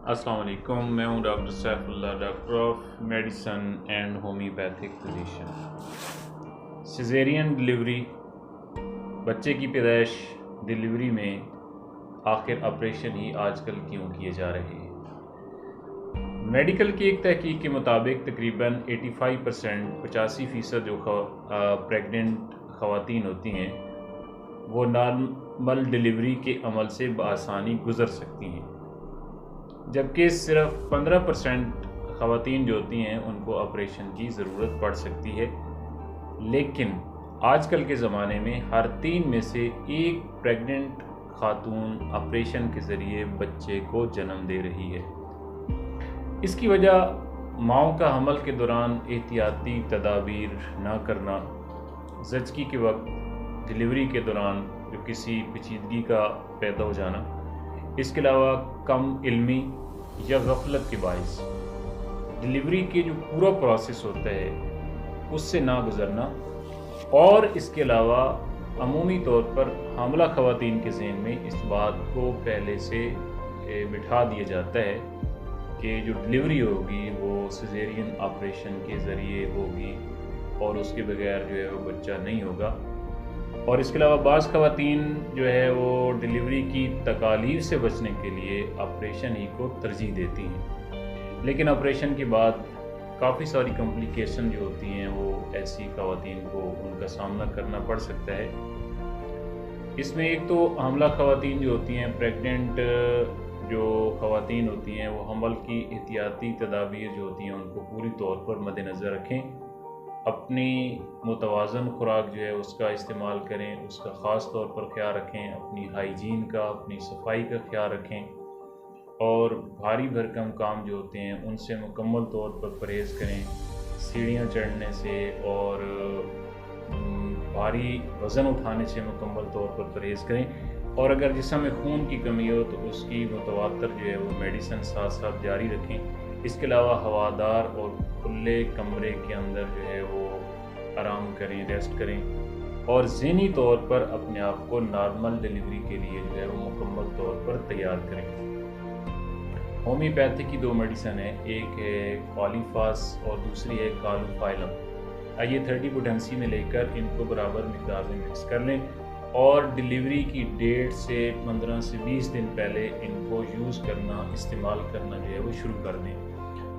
अस्सलाम वालेकुम। मैं हूं doctor Saifullah, doctor of medicine and homeopathic physician. Caesarean delivery, बच्चे की पैदाइश डिलीवरी में आखिर ऑपरेशन ही आजकल क्यों किए जा रहे हैं? मेडिकल की एक तहकीक के मुताबिक तकरीबन 85% 85% जो प्रेग्नेंट ख़वातीन होती हैं वो नॉर्मल डिलीवरी के अमल से बआसानी गुज़र सकती हैं, जबकि सिर्फ 15% ख़वातीन जो होती हैं उनको ऑपरेशन की ज़रूरत पड़ सकती है। लेकिन आजकल के ज़माने में हर 3 में से एक प्रेग्नेंट खातून ऑपरेशन के ज़रिए बच्चे को जन्म दे रही है। इसकी वजह माओं का हमल के दौरान एहतियाती तदाबीर न करना, ज़चगी के वक्त, डिलीवरी के दौरान जो किसी पेचीदगी का पैदा हो जाना, इसके अलावा कम इल्मी या गफलत के बाइस डिलीवरी के जो पूरा प्रोसेस होता है उससे ना गुज़रना, और इसके अलावा अमूमी तौर पर हामला ख़वातीन के ज़हन में इस बात को पहले से बिठा दिया जाता है कि जो डिलीवरी होगी वो सिजेरियन ऑपरेशन के ज़रिए होगी और उसके बगैर जो है वो बच्चा नहीं होगा। और इसके अलावा बाज़ ख़वातीन जो है वो डिलीवरी की तकालीफ से बचने के लिए ऑपरेशन ही को तरजीह देती हैं, लेकिन ऑपरेशन के बाद काफ़ी सारी कॉम्प्लिकेशन जो होती हैं वो ऐसी ख़वातीन को उनका सामना करना पड़ सकता है। इसमें एक तो हामला ख़वातीन जो होती हैं, प्रेग्नेंट जो ख़वातीन होती हैं, वो हमल की एहतियाती तदाबीर जो होती हैं उनको पूरी तौर पर मद्देनज़र रखें, अपनी मुतवाज़न खुराक जो है उसका इस्तेमाल करें, उसका ख़ास तौर पर ख्याल रखें, अपनी हाइजीन का, अपनी सफाई का ख्याल रखें, और भारी भरकम काम जो होते हैं उनसे मुकम्मल तौर पर परहेज़ करें, सीढ़ियाँ चढ़ने से और भारी वज़न उठाने से मुकम्मल तौर पर परहेज़ करें, और अगर जिस्म में खून की कमी हो तो उसकी मुतवातर जो है वो मेडिसिन साथ साथ जारी रखें। इसके अलावा हवादार और खुले कमरे के अंदर जो है वो आराम करें, रेस्ट करें, और ज़हनी तौर पर अपने आप को नॉर्मल डिलीवरी के लिए जो है वो मुकम्मल तौर पर तैयार करें। होम्योपैथी की 2 मेडिसिन है, एक है कॉलीफास और दूसरी है कालोफाइलम। आइए 30 पोटेंसी में लेकर इनको बराबर मिकदार में मिक्स कर लें और डिलीवरी की डेट से 15 से 20 दिन पहले इनको यूज़ करना, इस्तेमाल करना जो है वो शुरू कर दें।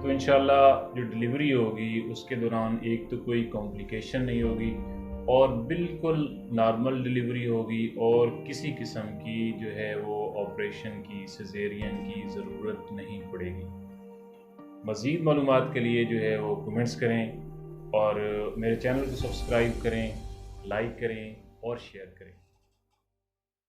तो इंशाल्लाह जो डिलीवरी होगी उसके दौरान एक तो कोई कॉम्प्लिकेशन नहीं होगी और बिल्कुल नॉर्मल डिलीवरी होगी, और किसी किस्म की जो है वो ऑपरेशन की, सिजेरियन की ज़रूरत नहीं पड़ेगी। मज़ीद मालूमात के लिए जो है वो कमेंट्स करें और मेरे चैनल को सब्सक्राइब करें, लाइक करें और शेयर करें।